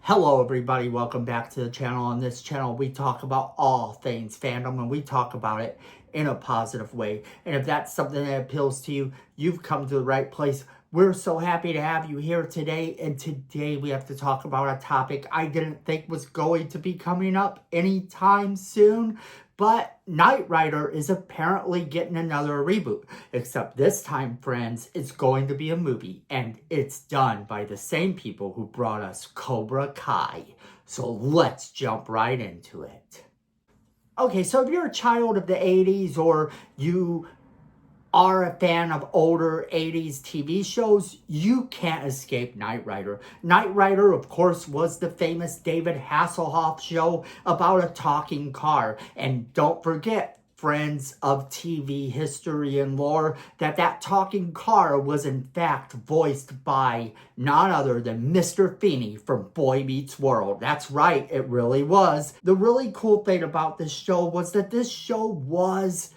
Hello everybody, welcome back to the channel. On this channel we talk about all things fandom and we talk about it in a positive way. And if that's something that appeals to you, you've come to the right place. We're so happy to have you here today, and today we have to talk about a topic I didn't think was going to be coming up anytime soon. But Knight Rider is apparently getting another reboot. Except this time, friends, it's going to be a movie. And it's done by the same people who brought us Cobra Kai. So let's jump right into it. Okay, so if you're a child of the 80s or you are a fan of older 80s TV shows, you can't escape Knight Rider. Knight Rider, of course, was the famous David Hasselhoff show about a talking car. And don't forget, friends of TV history and lore, that talking car was in fact voiced by none other than Mr. Feeney from Boy Meets World. That's right, it really was. The really cool thing about this show was that this show was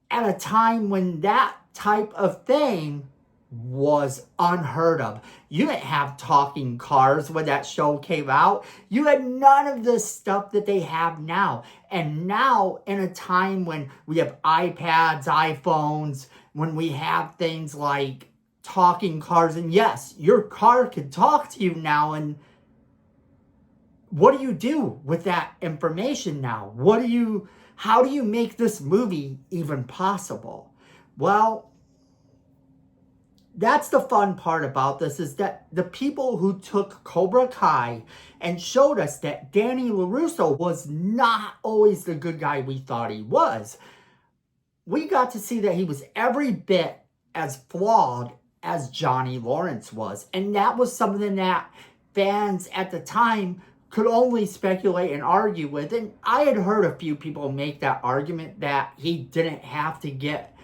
at a time when that type of thing was unheard of. You didn't have talking cars when that show came out. You had none of the stuff that they have now. And now, in a time when we have iPads, iPhones, when we have things like talking cars, and yes, your car can talk to you now, and what do you do with that information now? How do you make this movie even possible? Well, that's the fun part about this, is that the people who took Cobra Kai and showed us that Danny LaRusso was not always the good guy we thought he was. We got to see that he was every bit as flawed as Johnny Lawrence was. And that was something that fans at the time could only speculate and argue with. And I had heard a few people make that argument that he didn't have to get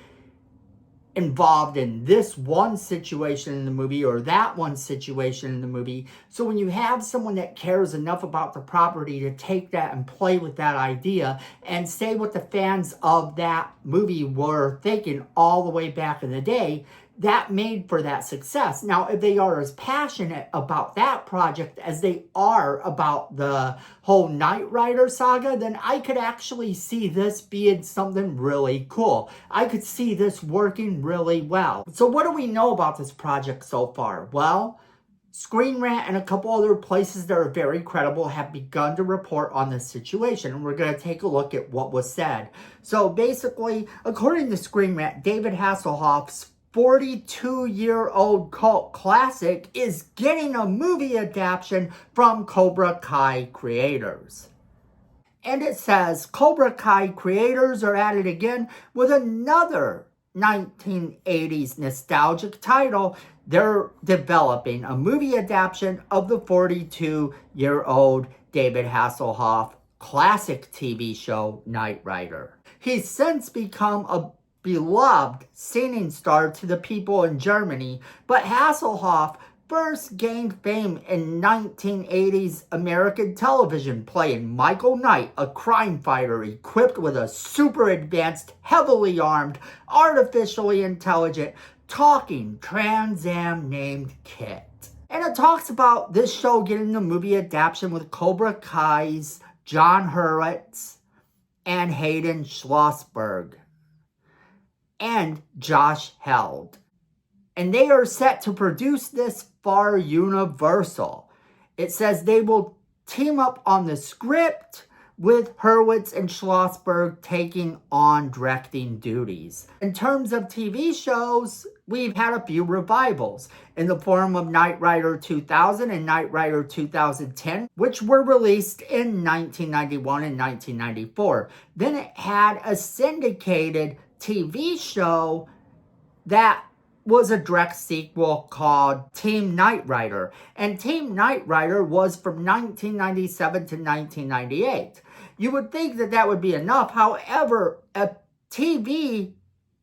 involved in this one situation in the movie or that one situation in the movie. So when you have someone that cares enough about the property to take that and play with that idea and say what the fans of that movie were thinking all the way back in the day, that made for that success. Now, if they are as passionate about that project as they are about the whole Knight Rider saga, then I could actually see this being something really cool. I could see this working really well. So what do we know about this project so far? Well, Screen Rant and a couple other places that are very credible have begun to report on this situation, and we're going to take a look at what was said. So basically, according to Screen Rant, David Hasselhoff's 42-year-old cult classic is getting a movie adaptation from Cobra Kai creators. And it says, Cobra Kai creators are at it again with another 1980s nostalgic title. They're developing a movie adaptation of the 42-year-old David Hasselhoff classic TV show Knight Rider. He's since become a beloved singing star to the people in Germany, but Hasselhoff first gained fame in 1980s American television, playing Michael Knight, a crime fighter equipped with a super advanced, heavily armed, artificially intelligent, talking Trans Am named Kit. And it talks about this show getting a movie adaptation with Cobra Kai's John Hurwitz and Hayden Schlossberg and Josh Held. And they are set to produce this for Universal. It says they will team up on the script, with Hurwitz and Schlossberg taking on directing duties. In terms of TV shows, we've had a few revivals in the form of Knight Rider 2000 and Knight Rider 2010, which were released in 1991 and 1994. Then it had a syndicated TV show that was a direct sequel called Team Knight Rider. And Team Knight Rider was from 1997 to 1998. You would think that that would be enough. However, a TV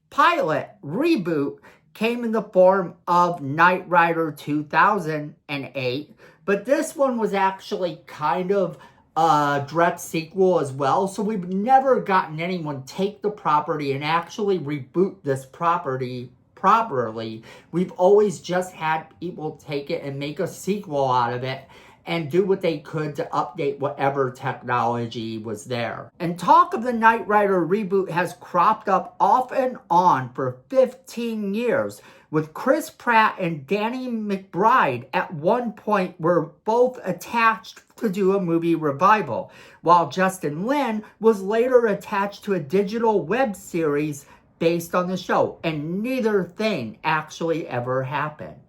pilot reboot came in the form of Knight Rider 2008. But this one was actually kind of a direct sequel as well. So we've never gotten anyone take the property and actually reboot this property properly. We've always just had people take it and make a sequel out of it and do what they could to update whatever technology was there. And talk of the Knight Rider reboot has cropped up off and on for 15 years, with Chris Pratt and Danny McBride at one point were both attached to do a movie revival, while Justin Lin was later attached to a digital web series based on the show, and neither thing actually ever happened.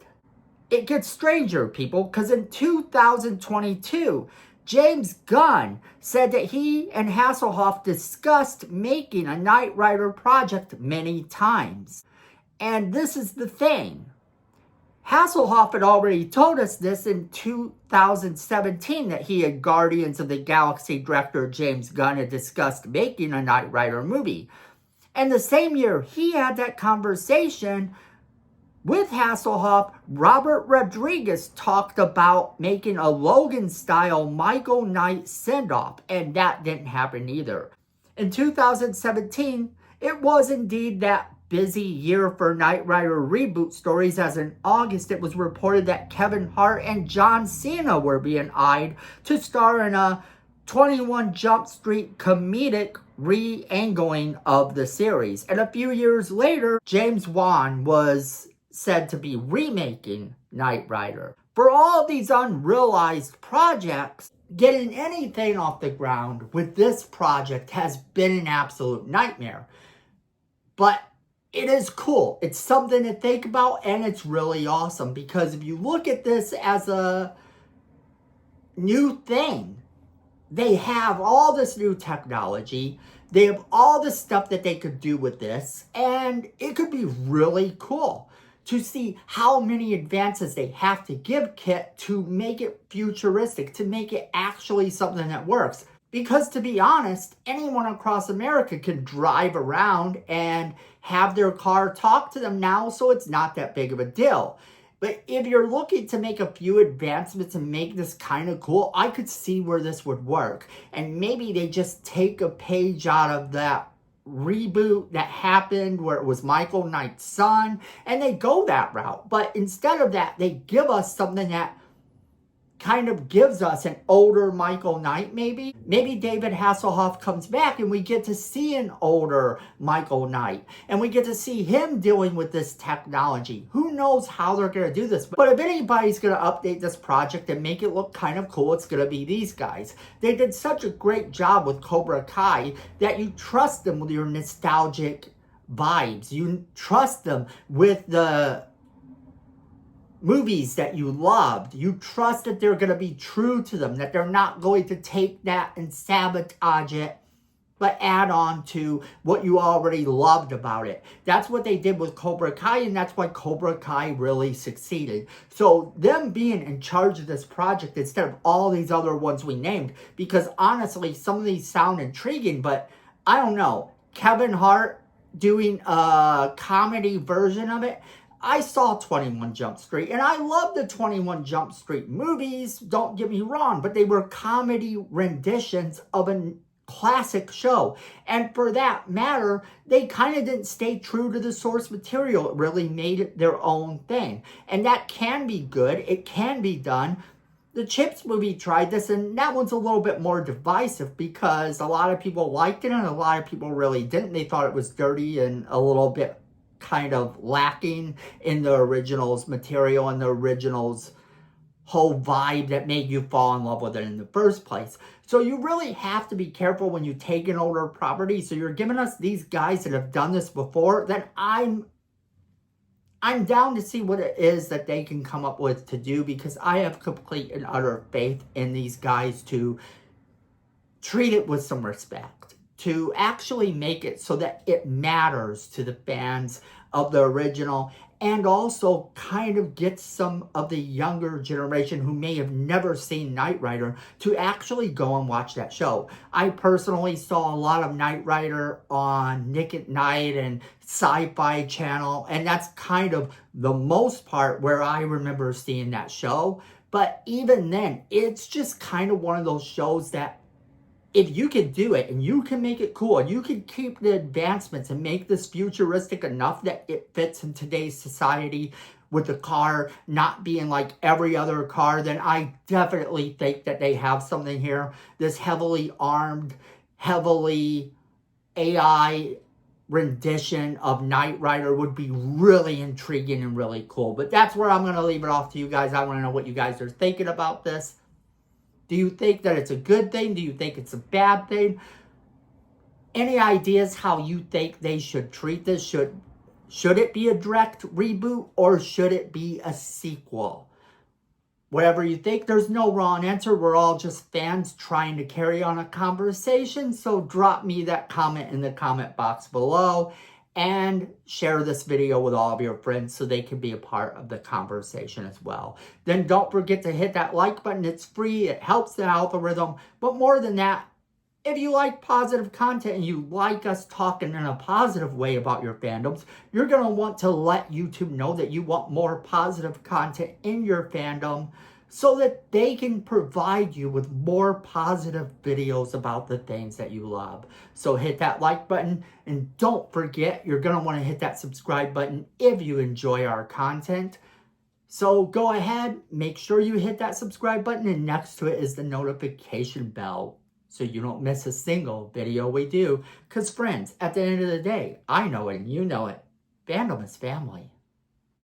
It gets stranger, people, because in 2022, James Gunn said that he and Hasselhoff discussed making a Knight Rider project many times. And this is the thing. Hasselhoff had already told us this in 2017, that he and Guardians of the Galaxy director James Gunn had discussed making a Knight Rider movie. And the same year he had that conversation with Hasselhoff, Robert Rodriguez talked about making a Logan-style Michael Knight send-off, and that didn't happen either. In 2017, it was indeed that busy year for Knight Rider reboot stories, as in August it was reported that Kevin Hart and John Cena were being eyed to star in a 21 Jump Street comedic re-angling of the series. And a few years later, James Wan was said to be remaking Knight Rider. For all of these unrealized projects, getting anything off the ground with this project has been an absolute nightmare. But it is cool. It's something to think about, and it's really awesome, because if you look at this as a new thing, they have all this new technology. They have all the stuff that they could do with this, and it could be really cool to see how many advances they have to give Kit to make it futuristic, to make it actually something that works. Because to be honest, anyone across America can drive around and have their car talk to them now, so it's not that big of a deal. But if you're looking to make a few advancements and make this kind of cool, I could see where this would work. And maybe they just take a page out of that reboot that happened where it was Michael Knight's son, and they go that route. But instead of that, they give us something that kind of gives us an older Michael Knight, maybe. Maybe David Hasselhoff comes back and we get to see an older Michael Knight. And we get to see him dealing with this technology. Who knows how they're going to do this. But if anybody's going to update this project and make it look kind of cool, it's going to be these guys. They did such a great job with Cobra Kai that you trust them with your nostalgic vibes. You trust them with the movies that you loved. You trust that they're going to be true to them, that they're not going to take that and sabotage it, but add on to what you already loved about it. That's what they did with Cobra Kai, and that's why Cobra Kai really succeeded. So them being in charge of this project instead of all these other ones we named, because honestly, some of these sound intriguing, but I don't know. Kevin Hart doing a comedy version of it. I saw 21 Jump Street, and I love the 21 Jump Street movies, don't get me wrong, but they were comedy renditions of a classic show. And for that matter, they kind of didn't stay true to the source material. It really made it their own thing. And that can be good. It can be done. The Chips movie tried this, and that one's a little bit more divisive because a lot of people liked it and a lot of people really didn't. They thought it was dirty and a little bit kind of lacking in the original's material and the original's whole vibe that made you fall in love with it in the first place. So you really have to be careful when you take an older property. So you're giving us these guys that have done this before, then I'm down to see what it is that they can come up with to do, because I have complete and utter faith in these guys to treat it with some respect, to actually make it so that it matters to the fans of the original, and also kind of get some of the younger generation who may have never seen Knight Rider to actually go and watch that show. I personally saw a lot of Knight Rider on Nick at Night and Sci-Fi Channel, and that's kind of the most part where I remember seeing that show. But even then, it's just kind of one of those shows that if you can do it and you can make it cool and you can keep the advancements and make this futuristic enough that it fits in today's society with the car not being like every other car, then I definitely think that they have something here. This heavily armed, heavily AI rendition of Knight Rider would be really intriguing and really cool. But that's where I'm going to leave it off to you guys. I want to know what you guys are thinking about this. Do you think that it's a good thing? Do you think it's a bad thing? Any ideas how you think they should treat this? Should it be a direct reboot or should it be a sequel? Whatever you think, there's no wrong answer. We're all just fans trying to carry on a conversation. So drop me that comment in the comment box below and share this video with all of your friends so they can be a part of the conversation as well. Then don't forget to hit that like button. It's free. It helps the algorithm. But more than that, if you like positive content and you like us talking in a positive way about your fandoms, you're going to want to let YouTube know that you want more positive content in your fandom so that they can provide you with more positive videos about the things that you love. So hit that like button and don't forget, you're going to want to hit that subscribe button if you enjoy our content. So go ahead, make sure you hit that subscribe button and next to it is the notification bell, so you don't miss a single video we do. Because friends, at the end of the day, I know it and you know it. Fandom is family.